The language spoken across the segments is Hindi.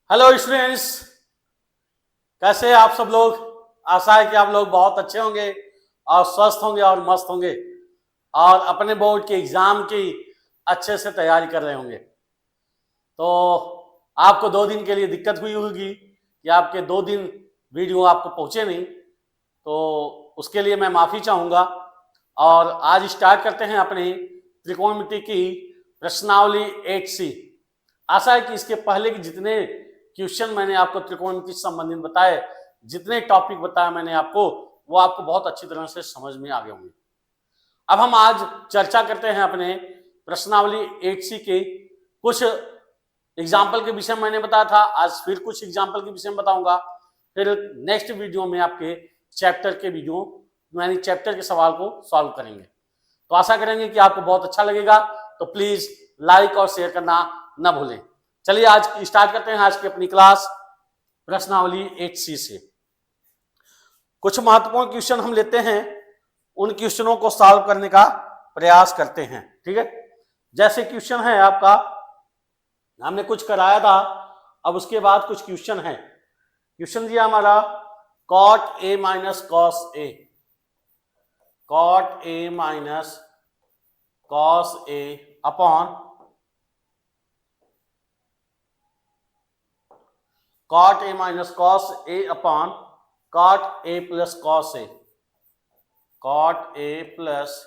हेलो स्टूडेंट्स, कैसे हैं आप सब लोग। आशा है कि आप लोग बहुत अच्छे होंगे और स्वस्थ होंगे और मस्त होंगे और अपने बोर्ड के एग्जाम की अच्छे से तैयारी कर रहे होंगे। तो आपको 2 दिन के लिए दिक्कत हुई होगी कि आपके 2 दिन वीडियो आपको पहुंचे नहीं, तो उसके लिए मैं माफ़ी चाहूँगा। और आज स्टार्ट करते हैं अपनी त्रिकोणमिति की प्रश्नावली 8C। आशा है कि इसके पहले के जितने क्वेश्चन मैंने आपको त्रिकोणमिति से संबंधित बताए, जितने टॉपिक बताया मैंने आपको, वो आपको बहुत अच्छी तरह से समझ में आ गए होंगे। अब हम आज चर्चा करते हैं अपने प्रश्नावली 8C के कुछ एग्जाम्पल के विषय में मैंने बताया था, आज फिर कुछ एग्जाम्पल के विषय में बताऊंगा। फिर नेक्स्ट वीडियो में आपके चैप्टर के सवाल को सॉल्व करेंगे। तो आशा करेंगे कि आपको बहुत अच्छा लगेगा, तो प्लीज लाइक और शेयर करना ना भूलें। चलिए आज स्टार्ट करते हैं आज की अपनी क्लास प्रश्नावली 8C से। कुछ महत्वपूर्ण क्वेश्चन हम लेते हैं, उन क्वेश्चनों को सॉल्व करने का प्रयास करते हैं। ठीक है, जैसे क्वेश्चन है आपका, हमने कुछ कराया था, अब उसके बाद कुछ क्वेश्चन है। क्वेश्चन दिया हमारा cot a minus cos a, cot a minus cos a upon cot a minus cos a upon cot a plus cos a, cot a plus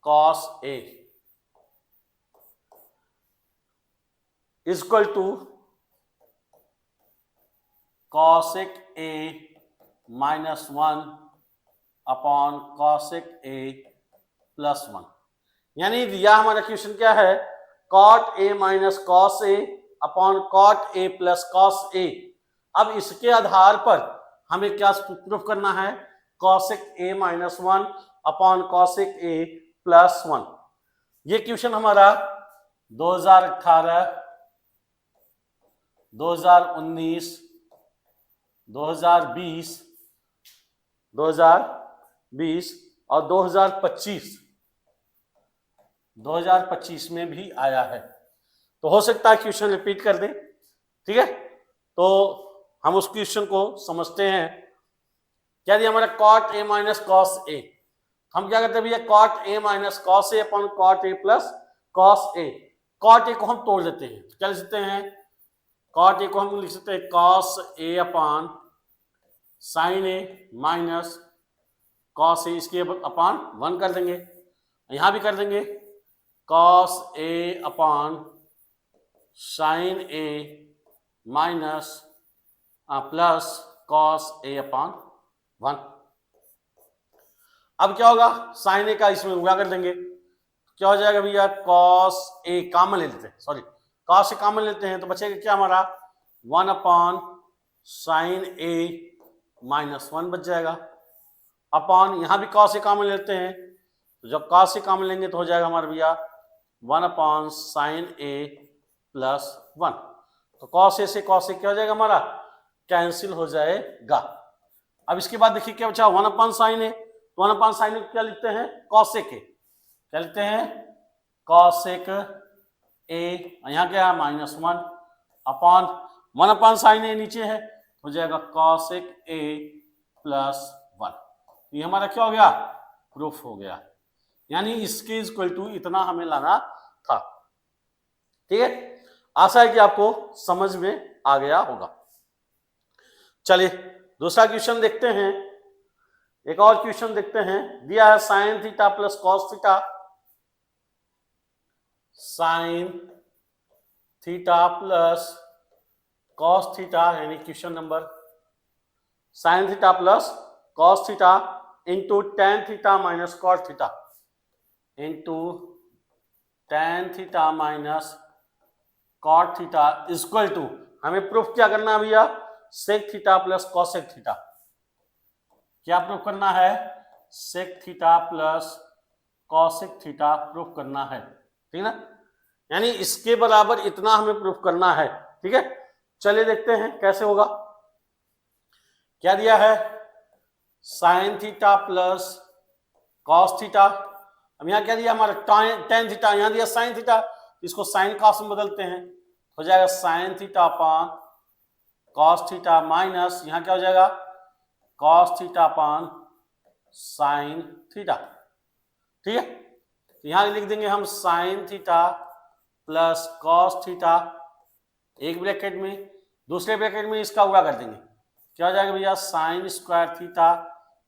cos a is equal to cosec a minus 1 upon cosec a plus 1। यानी दिया हमारा क्वेश्चन क्या है, cot a minus cos a upon cot a plus cos a। अब इसके आधार पर हमें क्या प्रूफ करना है, cosec a minus 1 upon cosec a plus 1। ये क्वेश्चन हमारा 2018, 2019, 2020 और 2025 में भी आया है। तो हो सकता है क्वेश्चन रिपीट कर दें। ठीक है, तो हम उस क्वेश्चन को समझते हैं। क्या दिया हमारा cot a minus cos a। हम क्या करते हैं भैया, cot a minus cos a upon cot a plus cos a। cot a को हम तोड़ देते हैं, क्या लिख सकते हैं, cot a को हम लिख सकते हैं cos a upon sin a minus cos a, इसके अपॉन 1 कर देंगे, यहां भी कर देंगे cos a upon sin a minus plus cos a upon 1। अब क्या होगा, sin a का इसमें क्या कर देंगे, क्या हो जाएगा भैया, cos a कॉमन ले लेते हैं, सॉरी cos a कॉमन लेते हैं, तो बचेगा क्या हमारा 1 अपॉन sin a माइनस 1 बच जाएगा, अपॉन यहां भी cos a कॉमन लेते हैं, तो जब cos a कॉमन लेंगे तो हो जाएगा हमारा भैया 1 अपॉन sin a प्लस 1। तो cos a से cos a क्या हो जाएगा हमारा, कैंसिल हो जाएगा। अब इसके बाद देखिए क्या बचा, 1 upon sin a, 1 upon sin a क्या लिखते हैं, cosec a, क्या लिखते हैं cosec a, यहाँ क्या है minus 1 upon 1 upon sin a नीचे है, हो जाएगा cosec a प्लस 1। ये हमारा क्या हो गया, प्रूफ हो गया। यानी इसके इक्वल टू इतना हमें लाना था। ठीक है, आशा है कि आपको समझ में आ गया होगा। चलिए दूसरा क्वेश्चन देखते हैं, एक और क्वेश्चन देखते हैं। दिया है sine theta plus cos theta, sine theta plus cos theta, यानी question number sine theta plus cos theta into tan theta minus cot theta, into tan theta minus cot theta equal to, हमें प्रूफ क्या करना है भैया, sec theta plus cosec theta. क्या प्रूफ करना है, sec theta plus cosec theta proof करना है। ठीक ना, यानी इसके बराबर इतना हमें प्रूफ करना है। ठीक है, चलिए देखते हैं कैसे होगा। क्या दिया है, sine theta plus cos theta, अब यहां क्या दिया हमारा टेन थीटा, यहां दिया साइन थीटा, इसको साइन कॉस में बदलते हैं, हो जाएगा sine theta upon cos theta minus यहाँ क्या हो जाएगा cos theta upon sine theta. ठीक है, तो यहां लिख देंगे हम sign theta plus cos theta एक ब्रैकेट में, दूसरे ब्रैकेट में इसका गुणा कर देंगे, क्या हो जाएगा भैया साइन स्क्वायर थीटा,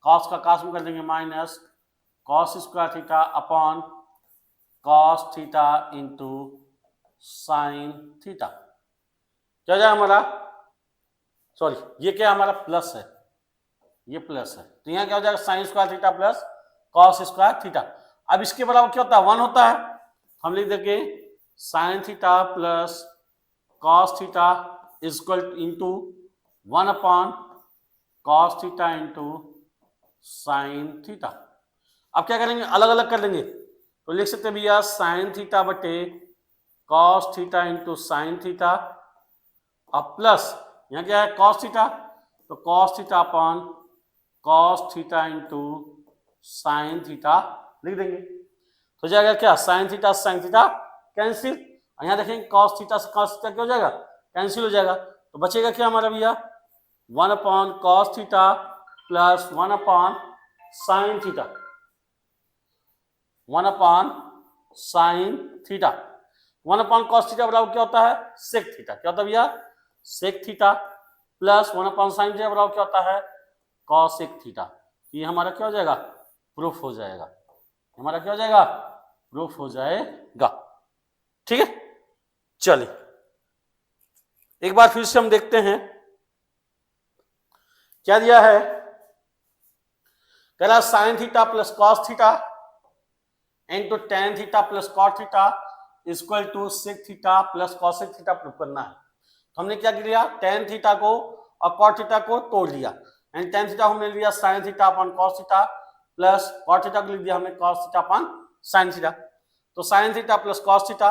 कॉस का कॉस में कर देंगे minus cos square theta upon cos theta into sine theta. क्या हो जाएगा हमारा, सॉरी ये क्या हमारा प्लस है, ये प्लस है, तो यहाँ क्या हो जाएगा sign square theta plus cos square theta. अब इसके बराबर क्या होता है 1 होता है, हम लिख देंगे sign theta plus cos theta is equal into 1 upon cos theta into sine theta. अब क्या करेंगे अलग अलग कर देंगे, तो लिख सकते हैं भैया साइन थीटा बटे cos theta into sine theta, अब प्लस यहाँ क्या है कॉस थीटा, तो cos theta upon cos theta into sine theta लिख देंगे, तो जाएगा क्या साइन थीटा कैंसिल, और यहाँ देखेंगे कॉस थीटा से कॉस थीटा क्या हो जाएगा कैंसिल हो जाएगा, तो बचेगा क्या हमारा भैया 1 upon cos theta plus 1 upon sine theta, 1 upon sine theta, 1 upon cos theta बराबर क्या होता है सेक थीटा, क्या होता है भैया sec theta, plus 1 upon sine theta बराबर क्या होता है कॉसेक थीटा। ये हमारा क्या हो जाएगा प्रूफ हो जाएगा, हमारा क्या हो जाएगा प्रूफ हो जाएगा। ठीक है, चलिए एक बार फिर से हम देखते हैं क्या दिया है, कह रहा sine theta plus cos theta into tan theta plus cot theta equal to sec theta plus cosec theta proof करना है। तो हमने क्या किया टेन थीटा को और कॉट थीटा को तोड़ दिया, एंड टेन थीटा हमने लिया sine theta upon cos theta plus cot theta को लिख दिया हमने cos theta upon sine theta, तो sine theta plus cos theta,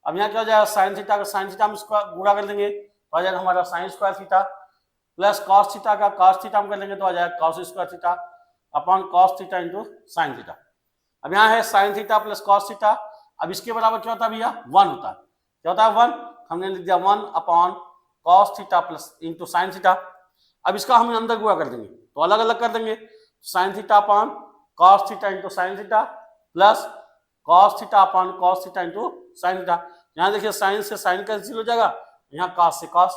अब यहाँ क्या हो जाएगा साइन थीटा का साइन थीटा में गुणा कर देंगे तो आ जाएगा हमारा sine square theta, plus cos theta का कॉस थीटा में कर लेंगे तो आ जाएगा cos square theta upon cos theta into sine theta. अब यहाँ है sine theta plus cos theta, अब इसके बराबर क्या होता है भैया 1 होता है, क्या होता है 1, हमने लिख दिया 1 upon cos theta plus into sine theta. अब इसका हम अंदर गुणा कर देंगे तो अलग अलग कर देंगे, sign theta upon cos theta into sine theta plus cos theta upon cos theta into sine theta. यहाँ देखिए साइन से साइन कैंसिल हो जाएगा, यहाँ कॉस से कॉस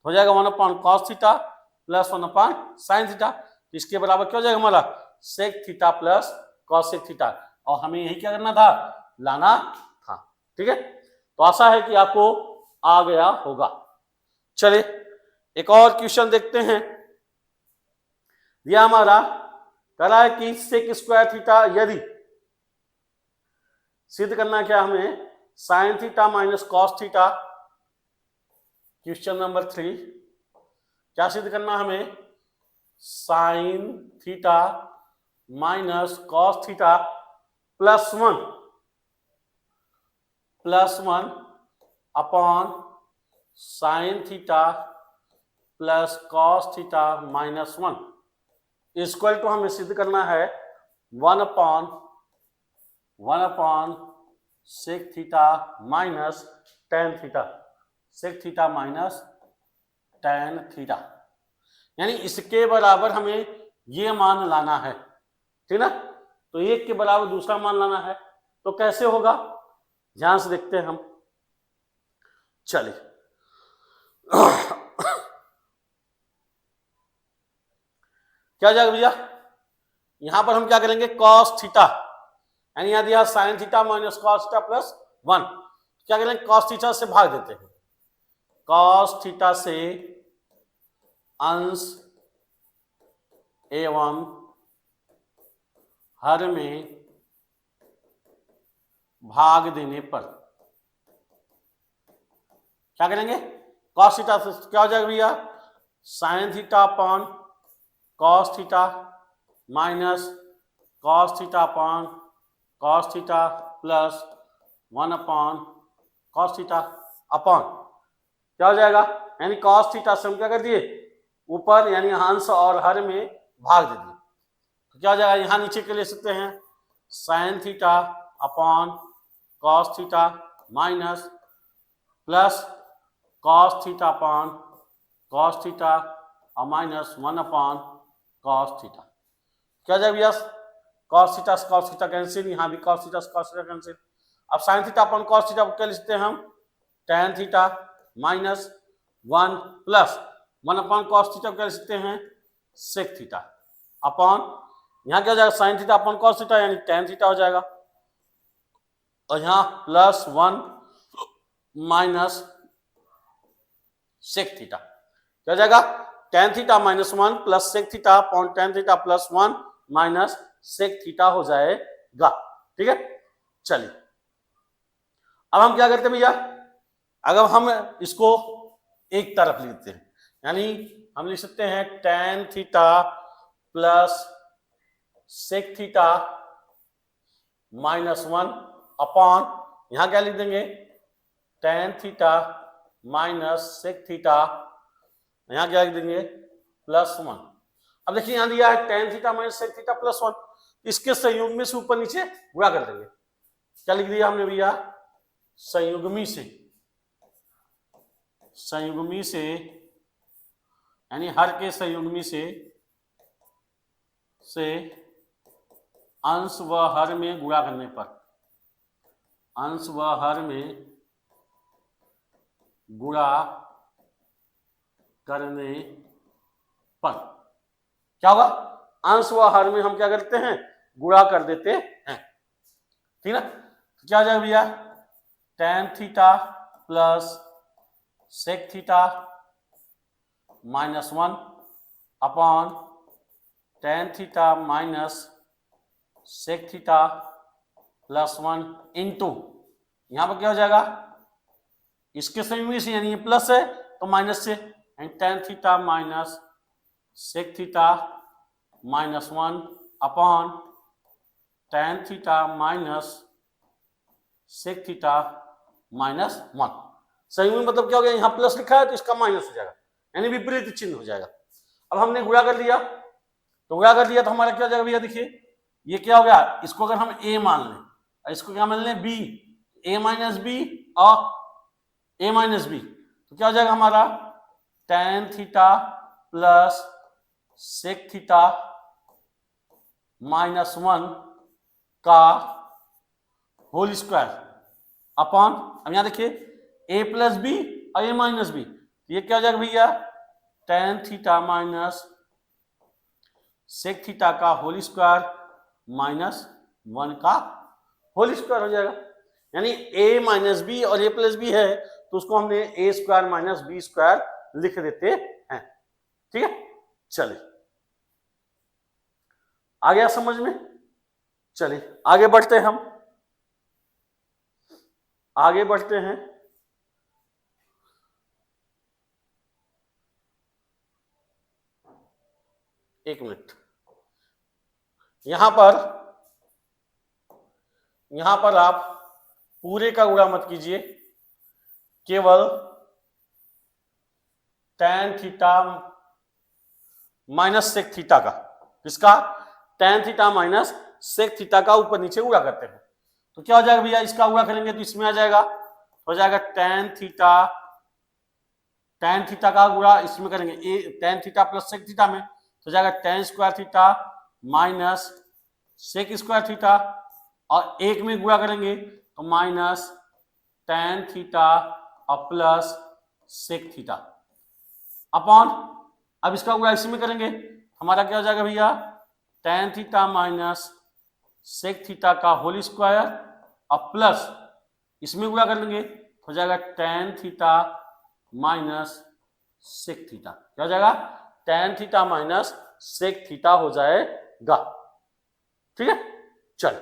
हो जाएगा 1 upon cos theta plus 1 upon sine theta, तो इसके बराबर क्या हो जाएगा हमारा sec theta plus cosec theta, और हमें यही क्या करना था लाना था। ठीक है, तो आशा है कि आपको आ गया होगा। चलिए एक और क्वेश्चन देखते हैं, यह हमारा कह रहा है कि सेक स्क्वायर थीटा यदि सिद्ध करना क्या हमें sine theta minus cos theta, question number 3 क्या सिद्ध करना हमें sine theta minus cos theta plus 1 upon sine theta plus cos theta minus 1 equal to हमें सिद्ध करना है 1 upon sec theta minus tan theta, sec theta minus tan theta, यानी इसके बराबर हमें ये मान लाना है। ठीक ना, तो एक के बराबर दूसरा मान लाना है, तो कैसे होगा ध्यान से देखते हैं हम। चलिए क्या हो जाएगा भैया, यहां पर हम क्या करेंगे कॉस थीटा, यानी यहां दिया sign theta minus cos theta plus 1, क्या करेंगे कॉस थीटा से भाग देते हैं, कॉस थीटा से अंश एवं हर में भाग देने पर क्या करेंगे कॉस थीटा से क्या हो जाएगा भैया sign theta upon cos theta minus cos theta upon cos theta plus 1 upon cos theta upon क्या हो जाएगा, यानी कॉस थीटा से हम क्या कर दिए ऊपर यानी अंश और हर में भाग दे दिए, तो क्या हो जाएगा यहां नीचे के ले सकते हैं sign theta upon cos theta minus plus cos theta upon cos theta और माइनस 1 अपॉन कॉस थीटा। क्या जाए भैया, कॉस थीटा कैंसिल, यहाँ भी कॉस थीटा कैंसिल। अब sign theta upon cos theta क्या लिखते हैं हम, tan theta minus 1 plus 1 upon cos theta क्या लिखते हैं, सेक थीटा अपॉन, यहाँ क्या हो जाएगा sine theta upon cos theta यानी tan थीटा हो जाएगा, और यहाँ प्लस 1 माइनस सेक थीटा क्या हो जाएगा, tan theta minus 1 plus sec theta upon tan theta plus 1 minus sec theta हो जाएगा। ठीक है, चलिए अब हम क्या करते हैं भैया, अगर हम इसको एक तरफ लिखते हैं, यानी हम लिख सकते हैं tan theta plus sec theta minus 1 upon, यहां क्या लिख देंगे tan theta minus sec theta, यहां क्या लिख देंगे प्लस 1। अब देखिए यहां दिया है tan theta minus sec theta plus 1, इसके संयुग में से ऊपर नीचे गुणा कर देंगे। क्या लिख दिया हमने भैया, संयुग्मी से यानी हर के संयुग्मी से अंश व हर में गुणा करने पर, अंश व हर में गुणा करने पर क्या होगा, अंश व हर में हम क्या करते हैं, गुणा कर देते हैं। ठीक ना, तो क्या हो जाएगा भैया, tan theta plus sec theta minus 1 upon tan theta minus sec theta plus 1 into, यहां पर क्या हो जाएगा, इसके संयुग्मी से यानी ये प्लस है तो माइनस से, tan theta minus sec theta minus 1 upon tan theta minus sec theta minus 1। संयुग्मी मतलब क्या हो गया, यहां प्लस लिखा है तो इसका माइनस हो जाएगा, यानी विपरीत चिन्ह हो जाएगा। अब हमने गुणा कर लिया, तो गुणा कर लिया तो हमारा क्या हो जाएगा भैया, देखिए ये क्या हो गया, इसको अगर हम a मान लें और इसको क्या मान लें b, a माइनस बी और a माइनस बी, तो क्या हो जाएगा हमारा tan theta plus sec theta minus 1 का होल स्क्वायर अपॉन, अब यहां देखिए a प्लस बी और a माइनस बी, ये क्या हो जाएगा भैया, tan theta minus sec theta का होल स्क्वायर माइनस 1 का होल स्क्वायर हो जाएगा, यानी a माइनस बी और a प्लस बी है तो उसको हमने a square minus B square लिख देते हैं। ठीक है, चलिए आ गया समझ में, चलिए आगे बढ़ते हैं, हम आगे बढ़ते हैं। एक मिनट, यहां पर आप पूरे का गुणा मत कीजिए, केवल tan theta minus sec theta का, किसका, tan theta minus sec theta का ऊपर नीचे गुणा करते हैं, तो क्या हो जाएगा भैया, इसका गुणा करेंगे तो इसमें आ जाएगा, हो जाएगा tan थीटा का गुणा इसमें करेंगे tan theta plus sec theta में, तो जाएगा tan square theta minus sec square theta, और एक में गुणा करेंगे तो माइनस tan थीटा और प्लस सेक थीटा अपॉन, अब इसका गुणा इसी में करेंगे हमारा क्या हो जाएगा भैया, tan theta minus sec theta का होल स्क्वायर और प्लस इसमें गुणा कर लेंगे हो जाएगा tan theta minus sec theta, क्या हो जाएगा, tan theta minus sec theta हो जाएगा। ठीक है, चल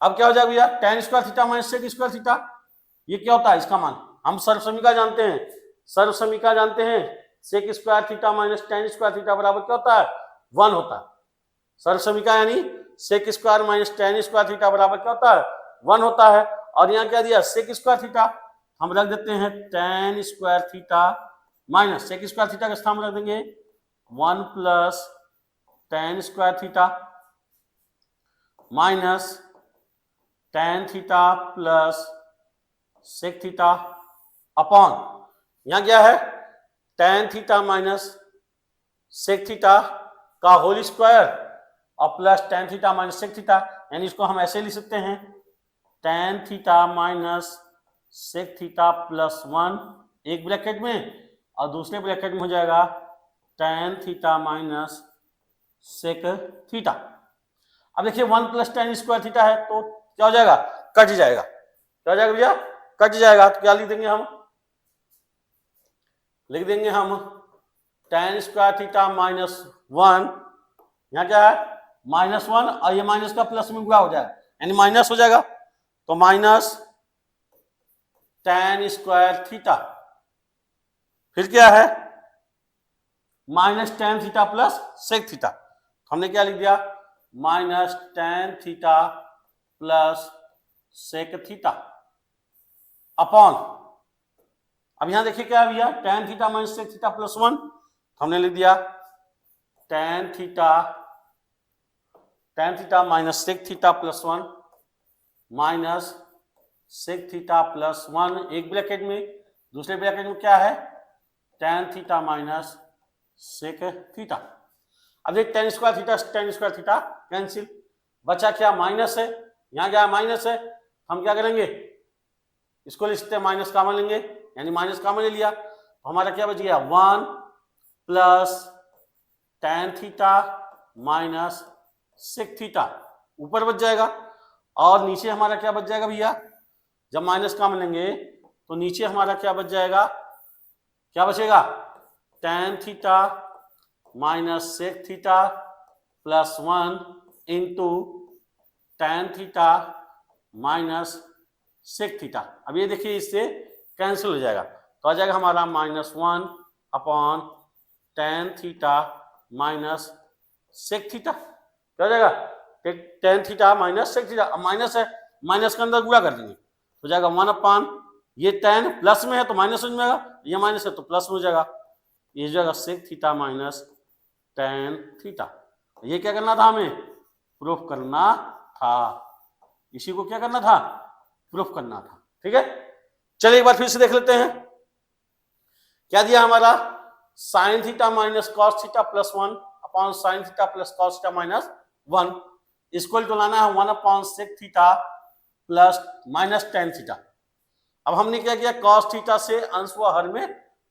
अब क्या हो जाएगा भैया, tan square theta minus sec square theta, ये क्या होता है, इसका मान हम सर्वसमीका जानते हैं, सर्वसमीका जानते हैं, sec square theta minus tan square theta बराबर क्या होता है, 1 होता है। सर्वसमीका यानी sec square minus tan square theta बराबर क्या होता है, 1 होता है। और यहाँ क्या दिया, सेक स्क्वायर थीटा, हम रख देते हैं tan square theta minus sec square theta का स्थान रख देंगे 1 plus tan square theta minus tan theta plus sec theta upon यहां क्या है tan theta minus sec theta का होल स्क्वायर और plus tan theta minus sec theta, यानी इसको हम ऐसे लिख सकते हैं tan theta minus sec theta plus 1 एक ब्रैकेट में और दूसरे ब्रैकेट में हो जाएगा tan theta minus sec theta. अब देखिए 1 प्लस tan स्क्वायर थीटा है तो क्या हो जाएगा, कट जाएगा। क्या हो जाएगा भैया, कट जाएगा। तो क्या लिख देंगे हम, लिख देंगे हम tan स्क्वायर थीटा माइनस 1, यहाँ क्या है -1 और ये माइनस का प्लस में गुणा हो जाएगा यानी माइनस हो जाएगा, तो माइनस tan स्क्वायर थीटा, फिर क्या है minus tan theta plus sec theta, हमने क्या लिख दिया minus tan theta plus sec theta upon, अब यहां देखिए क्या है भैया tan theta minus sec theta plus 1, हमने लिख दिया tan theta minus sec theta plus 1 minus sec theta plus 1 एक ब्रैकेट में, दूसरे ब्रैकेट में क्या है tan theta minus sec theta. अब देख tan स्क्वायर थीटा कैंसिल, बचा क्या माइनस है, यहां क्या माइनस है, हम क्या करेंगे इसको लिखते हैं माइनस कॉमन लेंगे, यानी माइनस कॉमन ले लिया तो हमारा क्या बच गया 1 plus tan theta minus sec theta ऊपर बच जाएगा और नीचे हमारा क्या बच जाएगा भैया, जब माइनस कॉमन लेंगे तो नीचे हमारा क्या बच जाएगा, क्या बचेगा tan theta minus sec theta plus 1 into tan theta minus sec theta. अब ये देखिए इससे कैंसिल हो जाएगा तो आ जाएगा हमारा -1 upon tan theta minus sec theta, क्या हो जाएगा tan theta minus sec theta, अब माइनस है माइनस के अंदर गुणा कर देंगे तो जाएगा 1 अपॉन ये tan प्लस में है तो माइनस हो जाएगा, ये माइनस है तो प्लस में हो जाएगा, ये जाएगा sec theta minus tan theta. ये क्या करना था हमें, प्रूफ करना था, इसी को क्या करना था प्रूफ करना था। ठीक है चलिए एक बार फिर से देख लेते हैं क्या दिया हमारा sine theta minus cos theta plus 1 upon sine theta plus cos theta minus 1 equal to लाना है 1 upon sec theta plus minus tan theta. अब हमने क्या किया कॉस थीटा से अंश व हर में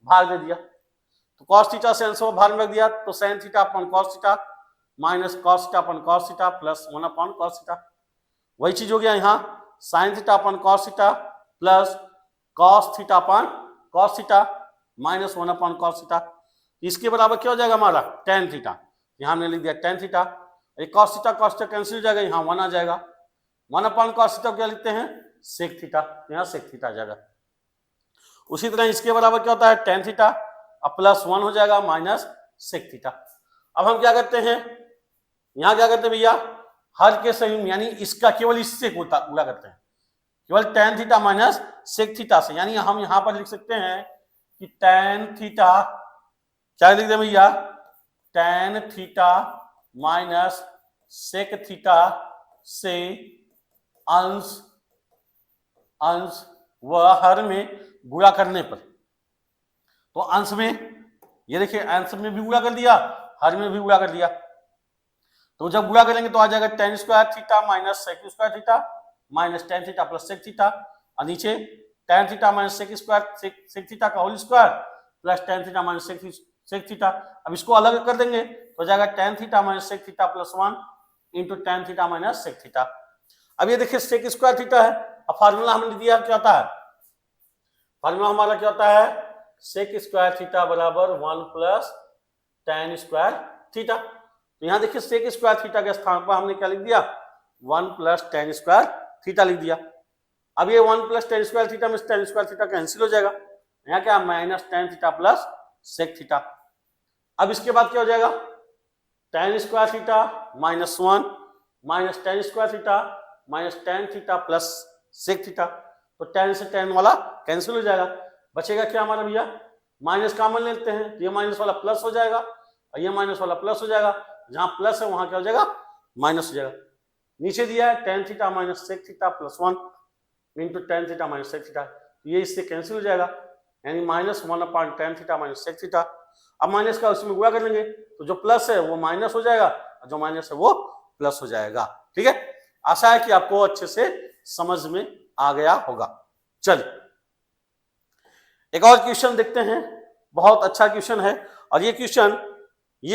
भाग दे दिया, तो कॉस थीटा से अंश व भाग में दिया तो sine theta upon cos theta minus cos theta upon cos theta plus 1 upon cos theta, वही चीज हो गया यहाँ sign theta upon cos theta plus cos theta upon cos theta minus 1 upon cos theta, इसके बराबर क्या हो जाएगा हमारा tan थीटा, यहाँ हमने लिख दिया tan थीटा, ये कॉस थीटा कैंसिल हो जाएगा, यहाँ 1 आ जाएगा, 1 अपॉन कॉस थीटा क्या लिखते हैं सेक थीटा, यहाँ सेक थीटा आ जाएगा। उसी तरह इसके बराबर क्या होता है tan थीटा अब प्लस 1 हो जाएगा माइनस सेक थीटा। अब हम क्या करते हैं यहाँ क्या करते हैं भैया हर के संयुग्म यानी इसका केवल इससे गुणा करते हैं, केवल tan theta minus sec theta से, यानी हम यहां पर लिख सकते हैं कि tan थीटा क्या लिख दें भैया tan theta minus sec theta से अंश व हर में गुणा करने पर, तो अंश में ये देखिए अंश में भी गुणा कर दिया हर में भी गुणा कर दिया, तो जब गुणा करेंगे तो आ जाएगा tan square theta minus sec square theta minus tan theta plus sec theta और नीचे tan theta minus sec square sec theta का whole square plus tan theta minus sec theta. अब इसको अलग कर देंगे तो जाएगा tan theta minus sec theta plus 1 into tan theta minus sec theta. अब ये देखिए सेक स्क्वायर थीटा है, अब फार्मूला हमने दिया क्या होता है, फार्मूला हमारा क्या होता है सेक स्क्वायर थीटा बराबर 1 प्लस tan स्क्वायर थीटा, तो यहाँ देखिए सेक स्क्वायर थीटा के स्थान पर हमने क्या लिख दिया 1 प्लस tan स्क्वायर थीटा लिख दिया। अब ये 1 प्लस tan स्क्वायर थीटा में tan स्क्वायर थीटा कैंसिल हो जाएगा, यहाँ क्या minus tan theta plus sec theta. अब इसके बाद क्या हो जाएगा tan square theta minus 1 minus tan square theta minus tan theta plus sec theta, तो tan से tan वाला कैंसिल हो जाएगा, बचेगा क्या हमारा भैया माइनस कॉमन लेते हैं तो ये माइनस वाला प्लस हो जाएगा और ये माइनस वाला प्लस हो जाएगा, जहां प्लस है वहां क्या हो जाएगा माइनस हो जाएगा। नीचे दिया है tan theta minus sec theta plus 1 into tan theta minus sec theta, ये इससे कैंसिल हो जाएगा, यानी -1/tan थीटा - sec थीटा। अब माइनस का उसमें गुणा कर लेंगे तो जो प्लस है वो माइनस हो जाएगा और जो माइनस है वो प्लस हो जाएगा। ठीक है, आशा है कि आपको अच्छे से समझ में आ गया होगा। चलिए एक और क्वेश्चन देखते हैं, बहुत अच्छा क्वेश्चन है। और ये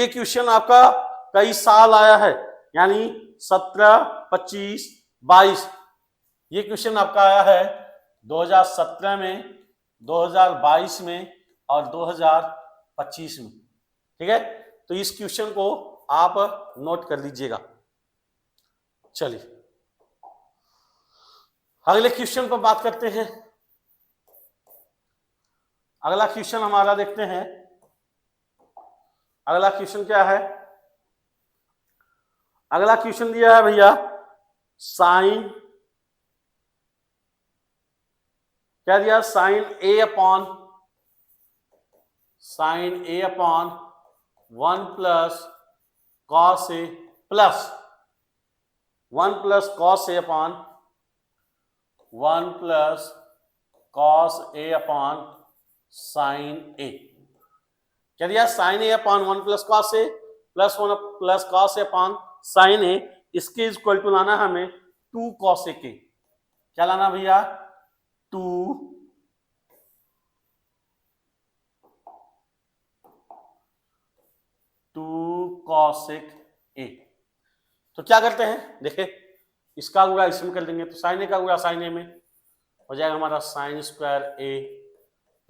क्वेश्चन आपका कई साल आया है, यानी 17, 25, 22। ये क्वेश्चन आपका आया है 2017 में, 2022 में और 2025 में। ठीक है, तो इस क्वेश्चन को आप नोट कर लीजिएगा। चलिए अगले क्वेश्चन पर बात करते हैं। अगला क्वेश्चन हमारा देखते हैं। अगला क्वेश्चन क्या है? अगला क्वेश्चन दिया है भैया साइन, क्या दिया? Sign A upon 1 plus cos A plus 1 plus cos A upon 1 plus cos A upon sine ए। क्या दिया? Sign A upon 1 plus cos A plus 1 plus cos A upon sine ए। इसके इक्वल टू लाना हमें 2 कॉस ए के। क्या लाना भैया? 2 कॉसेक ए। तो क्या करते हैं, देखिए इसका गुणा इसमें कर देंगे तो साइन ए का गुणा साइन ए में हो जाएगा हमारा sine square A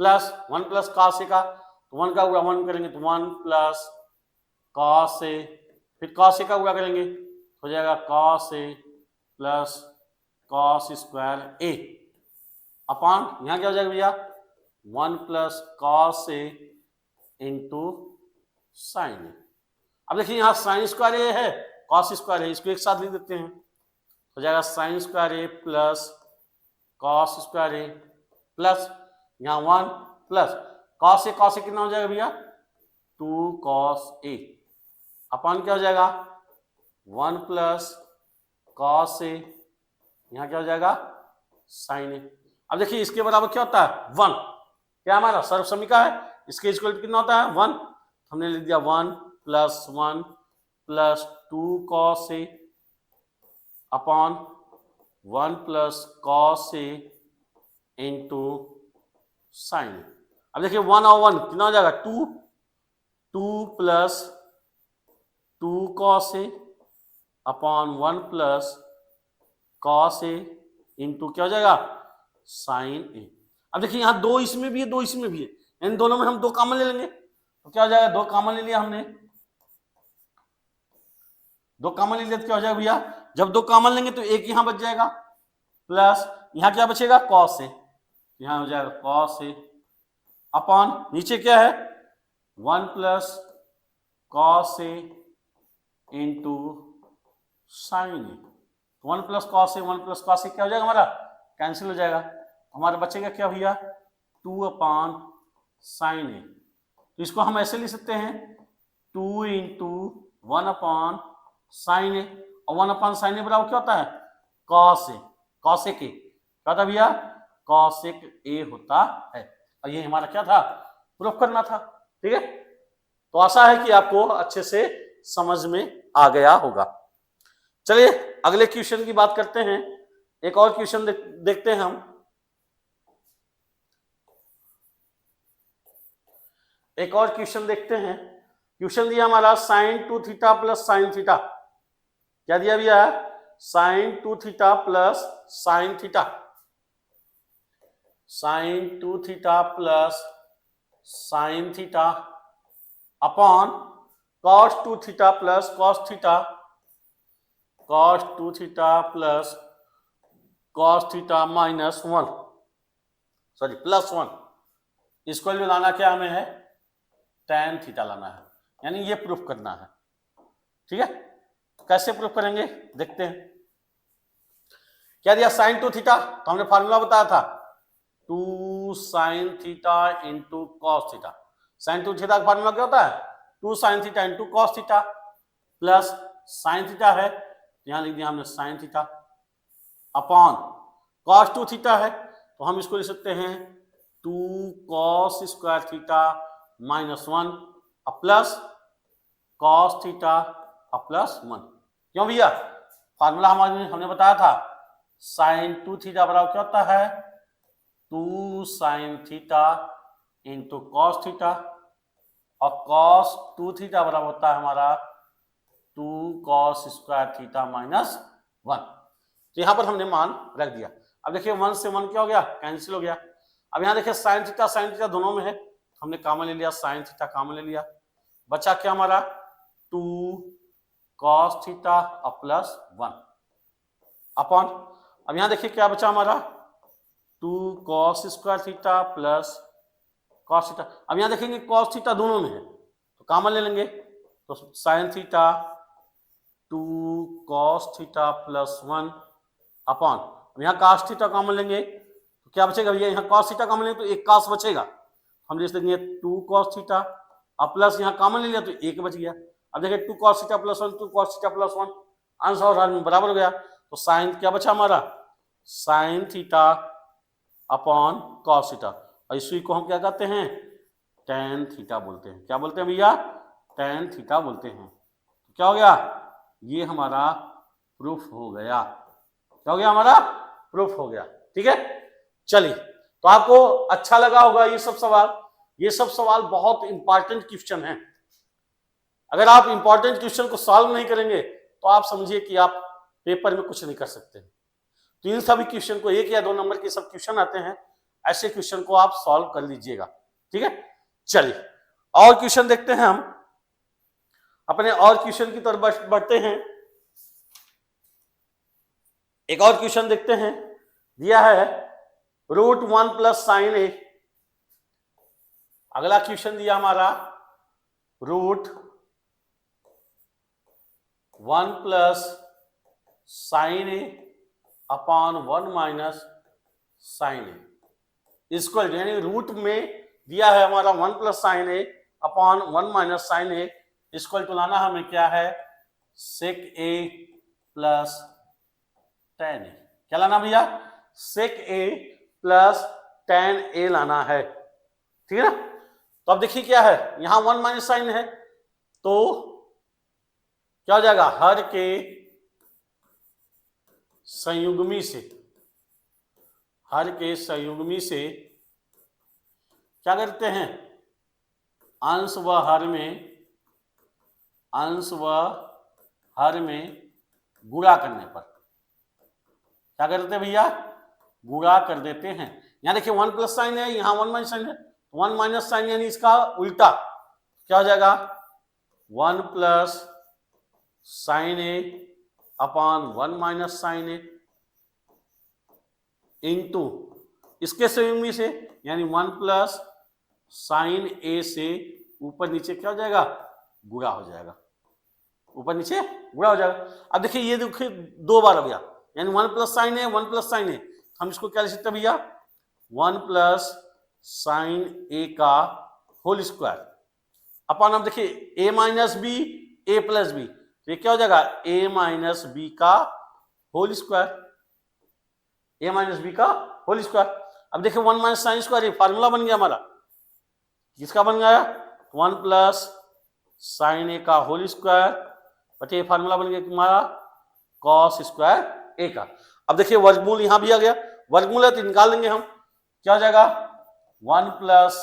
plus 1 plus cos A का, तो 1 का गुणा 1 करेंगे तो 1 प्लस कॉस ए, फिर कॉस ए का गुणा करेंगे हो जाएगा cos A plus cos square A upon यहाँ क्या हो जाएगा भैया 1 plus cos A into sine ए। अब देखिए यहाँ साइन स्क्वायर ए है, कॉस स्क्वायर है, इसको एक साथ लिख देते हैं, हो जाएगा साइन स्क्वायर ए प्लस कॉस स्क्वायर ए प्लस यहाँ 1 प्लस कॉस ए कितना हो जाएगा भैया 2 कॉस ए अपॉन क्या हो जाएगा 1 प्लस कॉस ए, यहाँ क्या हो जाएगा साइन ए। अब देखिए इसके बराबर क्या होता है 1, क्या हमारा सर्वसमीका है, इसके इक्वल कितना होता है 1, हमने लिख दिया 1 plus 1 plus 2 cos A upon 1 plus cos A into sine. अब देखिए 1 और 1 कितना हो जाएगा 2 plus 2 cos A upon 1 plus cos A into क्या हो जाएगा साइन ए। अब देखिए यहाँ 2 इसमें भी है 2 इसमें भी है, इन दोनों में हम 2 कॉमन ले लेंगे तो क्या हो जाएगा 2 कॉमन ले लिया हमने, 2 कॉमन ले लिया तो क्या हो जाएगा भैया जब 2 कॉमन लेंगे तो एक यहाँ बच जाएगा प्लस यहाँ क्या बचेगा कॉस ए, यहाँ हो जाएगा कॉस ए अपॉन नीचे क्या है 1 plus cos A into sine A. 1 plus cos A 1 plus cos A क्या हो जाएगा हमारा कैंसिल हो जाएगा, हमारा बचेगा क्या भैया 2 अपॉन साइन ए। तो इसको हम ऐसे लिख सकते हैं 2 इंटू 1 अपॉन साइन ए, और 1 अपॉन साइन ए बराबर क्या होता है कॉस ए के, क्या था भैया कॉसेक ए होता है। और ये हमारा क्या था प्रूफ करना था। ठीक है, तो आशा है कि आपको अच्छे से समझ में आ गया होगा। चलिए अगले क्वेश्चन की बात करते हैं। एक और क्वेश्चन देखते हैं हम। एक और क्वेश्चन देखते हैं। क्वेश्चन दिया हमारा sine 2 theta plus sine theta. क्या दिया भैया sine 2 theta plus sine theta, sine 2 theta plus sine theta upon cos 2 theta plus cos theta, cos 2 theta plus cos theta minus 1 sorry plus 1। इसको लाना क्या हमें है tan थीटा लाना है, यानी ये प्रूफ करना है। ठीक है, कैसे प्रूफ करेंगे देखते हैं। क्या दिया साइन 2 थीटा, तो हमने फार्मूला बताया था 2 sine theta into cos theta. Sine 2 theta का फार्मूला क्या होता है 2 sine theta into cos theta plus sine theta है, यहां लिख दिया हमने sine theta upon cos 2 theta है तो हम इसको लिख सकते हैं 2 cos square theta minus 1 plus cos theta plus 1। क्यों भैया? फार्मूला हमने बताया था साइन 2 थीटा बराबर क्या होता है 2 sine theta into cos theta, और cos 2 थीटा बराबर होता है हमारा 2 cos स्क्वायर थीटा माइनस 1। तो यहां पर हमने मान रख दिया। अब देखिए 1 से 1 क्या हो गया, कैंसिल हो गया। अब यहां देखिए साइन थीटा दोनों में है, हमने कॉमन ले लिया, साइन थीटा कॉमन ले लिया, बचा क्या हमारा 2 cos थीटा प्लस 1 अपॉन, अब यहां देखिए क्या बचा हमारा 2 cos square theta plus cos theta. अब यहां देखेंगे cos थीटा दोनों में है तो कॉमन ले लेंगे, तो sine theta 2 cos theta plus 1 upon, अब यहाँ cos थीटा कॉमन लेंगे तो क्या बचेगा भैया, यहाँ cos थीटा कॉमन लेंगे तो एक cos बचेगा, हम लिख देंगे 2 cos थीटा अब प्लस यहाँ कॉमन ले लिया तो एक बच गया। अब देखिए 2 cos theta plus 1 2 cos theta plus 1 answer और हर में बराबर हो गया, तो साइन क्या बचा हमारा sine theta upon cos theta, और इसी को हम क्या कहते हैं tan थीटा बोलते हैं। क्या बोलते हैं भैया, tan थीटा बोलते हैं। तो क्या हो गया, ये हमारा प्रूफ हो गया। क्या हो गया, हमारा प्रूफ हो गया। ठीक है, चलिए, तो आपको अच्छा लगा होगा ये सब सवाल। ये सब सवाल बहुत इंपॉर्टेंट क्वेश्चन हैं। अगर आप इंपॉर्टेंट क्वेश्चन को सॉल्व नहीं करेंगे तो आप समझिए कि आप पेपर में कुछ नहीं कर सकते। तो इन सभी क्वेश्चन को 1 या 2 नंबर के सब क्वेश्चन आते हैं, ऐसे क्वेश्चन को आप सॉल्व कर लीजिएगा। ठीक है, चलिए और क्वेश्चन देखते हैं, हम अपने और क्वेश्चन की तरफ बढ़ते हैं। एक और क्वेश्चन देखते हैं, दिया है √1 प्लस साइन ए। अगला क्वेश्चन दिया हमारा √1 plus sine A upon 1 minus sine A equal, यानी रूट में दिया है हमारा 1 plus sine A upon 1 minus sine A equal to लाना हमें क्या है सेक ए प्लस tan ए। क्या लाना भैया, सेक ए प्लस tan ए लाना है। ठीक है ना, तो अब देखिए क्या है, यहां 1 माइनस साइन है तो क्या हो जाएगा, हर के संयुग्मी से, हर के संयुग्मी से क्या करते हैं, अंश व हर में, अंश व हर में गुणा करने पर क्या करते हैं भैया, गुणा कर देते हैं। यहां देखिए 1 प्लस साइन है, यहां 1 माइनस साइन है, 1 माइनस साइन यानी इसका उल्टा क्या हो जाएगा 1 plus sine A upon 1 minus sine A into इसके संयुग्मी से, यानी 1 प्लस साइन ए से ऊपर नीचे क्या हो जाएगा, गुणा हो जाएगा, ऊपर नीचे गुणा हो जाएगा। अब देखिए ये देखिए 2 बार हो गया, यानी 1 प्लस साइन है 1 प्लस साइन है, हम इसको क्या लिख सकते हैं भैया 1 प्लस साइन ए का होल स्क्वायर अपॉन, अब देखिए ए माइनस बी ए प्लस बी, तो ये क्या हो जाएगा ए माइनस बी का होल स्क्वायर, ए माइनस बी का होल स्क्वायर। अब देखिए 1 माइनस साइन स्क्वायर, ये फार्मूला बन गया हमारा, किसका बन गया 1 प्लस साइन ए का होल स्क्वायर, बट ये फार्मूला बन गया हमारा कॉस स्क्वायर ए का। अब देखिए वर्गमूल यहां भी आ गया, वर्गमूल है तो निकाल लेंगे हम, क्या हो जाएगा 1 प्लस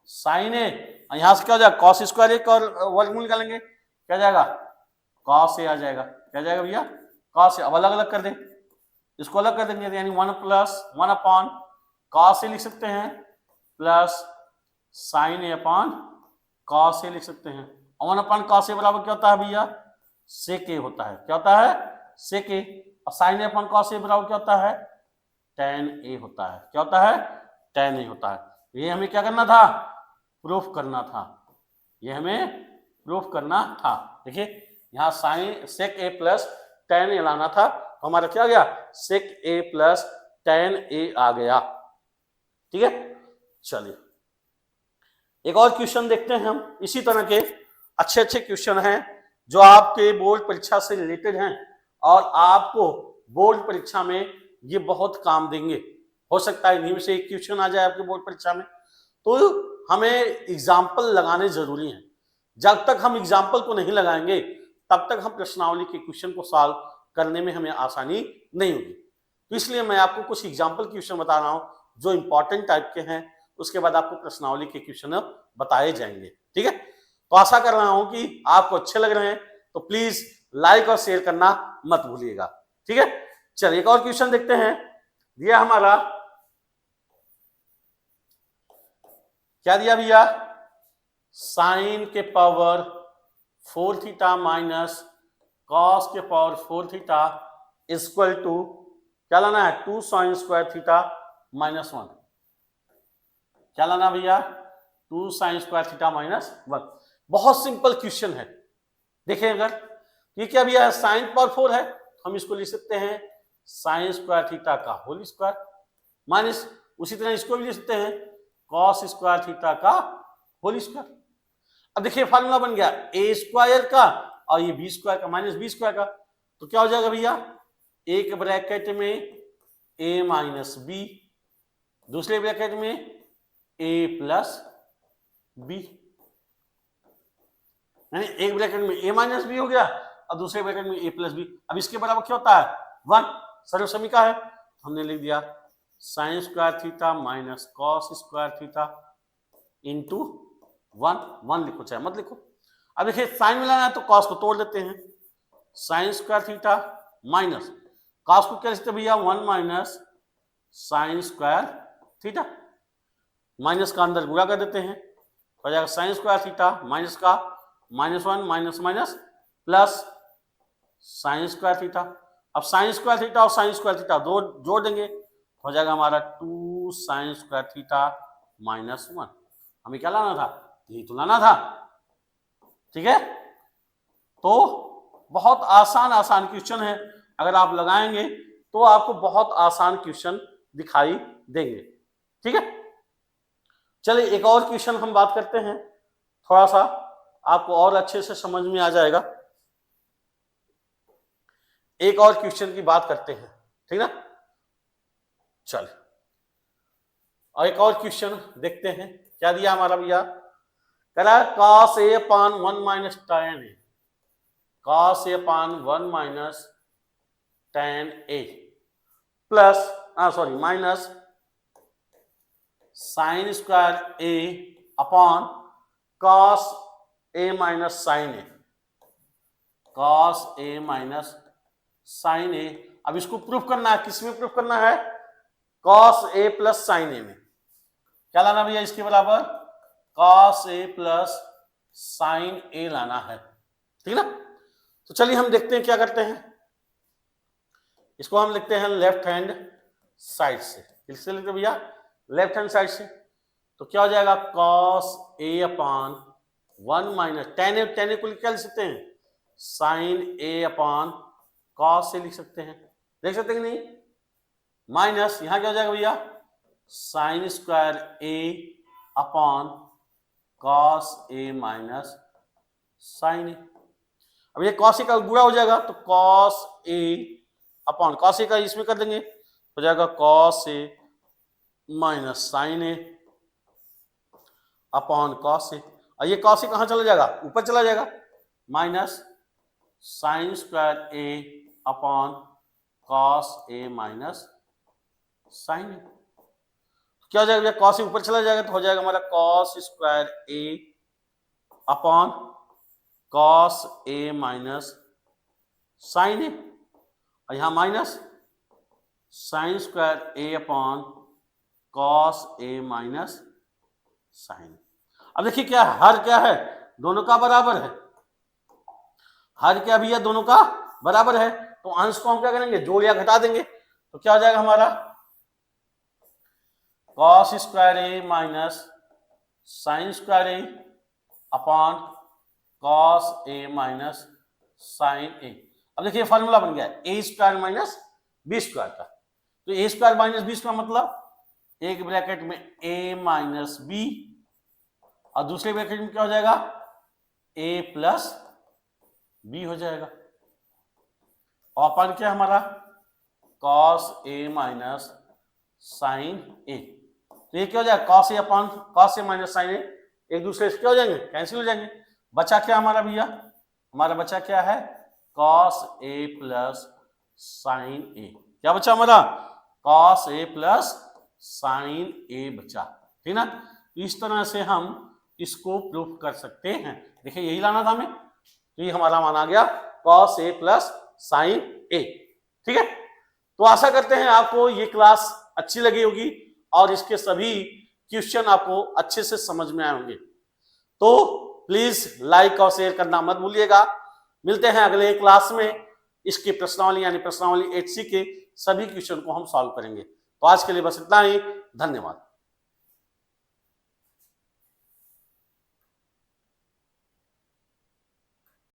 साइन ए, यहां से क्या हो जाएगा कॉस स्क्वायर ए का वर्गमूल निकालेंगे, क्या जाएगा कॉस ए आ जाएगा। क्या जाएगा भैया कॉस ए। अब अलग अलग कर दें, इसको अलग कर देंगे, यानी 1 प्लस 1 अपॉन कॉस ए लिख सकते हैं plus sine A upon cos A लिख सकते हैं, और 1 अपॉन कॉस ए बराबर क्या होता है भैया सेक ए होता है। क्या होता है सेक ए, और sign A upon cos A बराबर क्या होता है tan ए होता है। क्या होता है tan ए होता है। ये हमें क्या करना था, प्रूफ करना था, ये हमें प्रूफ करना था। देखिए यहाँ साइन सेक ए प्लस tan ए लाना था, तो हमारा क्या आ गया सेक ए प्लस tan ए आ गया। ठीक है, चलिए एक और क्वेश्चन देखते हैं हम, इसी तरह के अच्छे अच्छे क्वेश्चन हैं जो आपके बोर्ड परीक्षा से रिलेटेड हैं और आपको बोर्ड परीक्षा में ये बहुत काम देंगे, हो सकता है इन्हीं में से एक क्वेश्चन आ जाए आपके बोर्ड परीक्षा में। तो हमें एग्जाम्पल लगाने जरूरी हैं। जब तक हम एग्जाम्पल को नहीं लगाएंगे तब तक हम प्रश्नावली के क्वेश्चन को सॉल्व करने में हमें आसानी नहीं होगी। तो इसलिए मैं आपको कुछ एग्जाम्पल क्वेश्चन बता रहा हूं जो इंपॉर्टेंट टाइप के हैं, उसके बाद आपको प्रश्नावली के क्वेश्चन बताए जाएंगे। ठीक है, तो आशा कर रहा हूं कि आपको अच्छे लग रहे हैं, तो प्लीज लाइक और शेयर करना मत भूलिएगा। ठीक है, चलिए एक और क्वेश्चन देखते हैं। दिया हमारा, क्या दिया भैया, साइन के पावर 4 थीटा माइनस कॉस के पावर 4 थीटा इक्वल टू क्या लाना है, 2 साइन स्क्वायर थीटा माइनस 1। क्या लाना भैया, 2 साइन स्क्वायर थीटा माइनस 1। बहुत सिंपल क्वेश्चन है। देखिए अगर ये क्या भैया, साइन पावर 4 है, हम इसको लिख सकते हैं साइन स्क्वायर थीटा का होल स्क्वायर माइनस, उसी तरह इसको भी लिख सकते हैं कॉस स्क्वायर थीटा का होल स्क्वायर। अब देखिए फार्मूला बन गया ए स्क्वायर का और ये बी स्क्वायर का माइनस बी स्क्वायर का। तो क्या हो जाएगा भैया, एक ब्रैकेट में ए माइनस बी, दूसरे ब्रैकेट में ए प्लस बी, यानी एक ब्रैकेट में ए माइनस बी हो गया और दूसरे ब्रैकेट में ए प्लस बी। अब इसके बराबर क्या होता है, 1, सर्व समीका है, हमने लिख दिया sign square theta minus cos square theta into 1 लिखो चाहे मत लिखो। अब देखिए साइन मिलाना है तो कॉस को तोड़ देते हैं, sign square theta minus cos को क्या लिखते हैं भैया, 1 minus sine square theta, minus का अंदर गुणा कर देते हैं, हो जाएगा साइन स्क्वायर थीटा माइनस का -1 minus minus plus sign square theta. अब साइन स्क्वायर थीटा और साइन स्क्वायर थीटा दो जोड़ देंगे, हो जाएगा हमारा 2 साइन स्क्वायर थीटा माइनस 1। हमें क्या लाना था, यही तो लाना था। ठीक है, तो बहुत आसान क्वेश्चन है, अगर आप लगाएंगे तो आपको बहुत आसान क्वेश्चन दिखाई देंगे। ठीक है, चलिए एक और क्वेश्चन हम बात करते हैं, थोड़ा सा आपको और अच्छे से समझ में आ जाएगा। एक और क्वेश्चन की बात करते हैं, ठीक ना। चलिए और एक और क्वेश्चन देखते हैं, क्या दिया हमारा भैया, करा cos a upon 1 minus tan a, cos a upon 1 minus tan a plus sorry minus sine square a upon cos a minus sine a, cos a minus sine a। अब इसको प्रूफ करना है, किसमें प्रूफ करना है, cos a plus sign a में। क्या लाना भैया इसके बराबर, cos a plus sign a लाना है, ठीक ना। तो चलिए हम देखते हैं क्या करते हैं, इसको हम लिखते हैं लेफ्ट हैंड साइड से। किससे लिखते भैया, लेफ्ट हैंड साइड से। तो क्या हो जाएगा, cos a upon 1 minus tan a को क्या लिख सकते हैं, साइन a अपान cos से लिख सकते हैं, देख सकते हैं कि नहीं, माइनस यहां क्या हो जाएगा भैया, sine square a upon cos a minus sine a। अब ये cos a का गुणा हो जाएगा तो cos a upon cos a का इसमें कर देंगे, हो जाएगा cos a minus sine a upon cos a। और ये cos a कहां चला जाएगा, ऊपर चला जाएगा, minus sine square a upon cos a minus sine a। क्या हो जाएगा, cos a ऊपर चला जाएगा तो हो जाएगा हमारा cos square a upon cos a minus sine a, और यहां minus sine square a upon cos a minus sine. अब देखिए क्या हर क्या है, दोनों का बराबर है, हर क्या भैया दोनों का बराबर है, तो अंश को हम क्या करेंगे, जोड़ या घटा देंगे। तो क्या हो जाएगा हमारा cos square a minus sine square a upon cos a minus sine a। अब देखिए फॉर्मूला बन गया a square minus B square का। तो a square minus B square मतलब एक ब्रैकेट में a माइनस बी और दूसरे ब्रैकेट में क्या हो जाएगा, a प्लस बी हो जाएगा, और अपन क्या हमारा cos a माइनस साइन ए। तो ये क्या हो जाएगा, cos A upon cos A minus sine ए, एक दूसरे से क्या हो जाएंगे, कैंसिल हो जाएंगे। बचा क्या हमारा भैया, हमारा बचा क्या है, कॉस ए प्लस साइन ए। क्या बचा हमारा, कॉस ए प्लस साइन ए बचा, ठीक ना। इस तरह से हम इसको प्रूफ कर सकते हैं। देखिए यही लाना था हमें, तो ये हमारा मान आ गया कॉस ए प्लस साइन ए, ठीक है। तो आशा करते हैं आपको ये क्लास अच्छी लगी होगी और इसके सभी क्वेश्चन आपको अच्छे से समझ में आए होंगे। तो प्लीज लाइक और शेयर करना मत भूलिएगा। मिलते हैं अगले क्लास में, इसकी प्रश्नावली यानी प्रश्नावली 8C के सभी क्वेश्चन को हम सॉल्व करेंगे। तो आज के लिए बस इतना ही, धन्यवाद।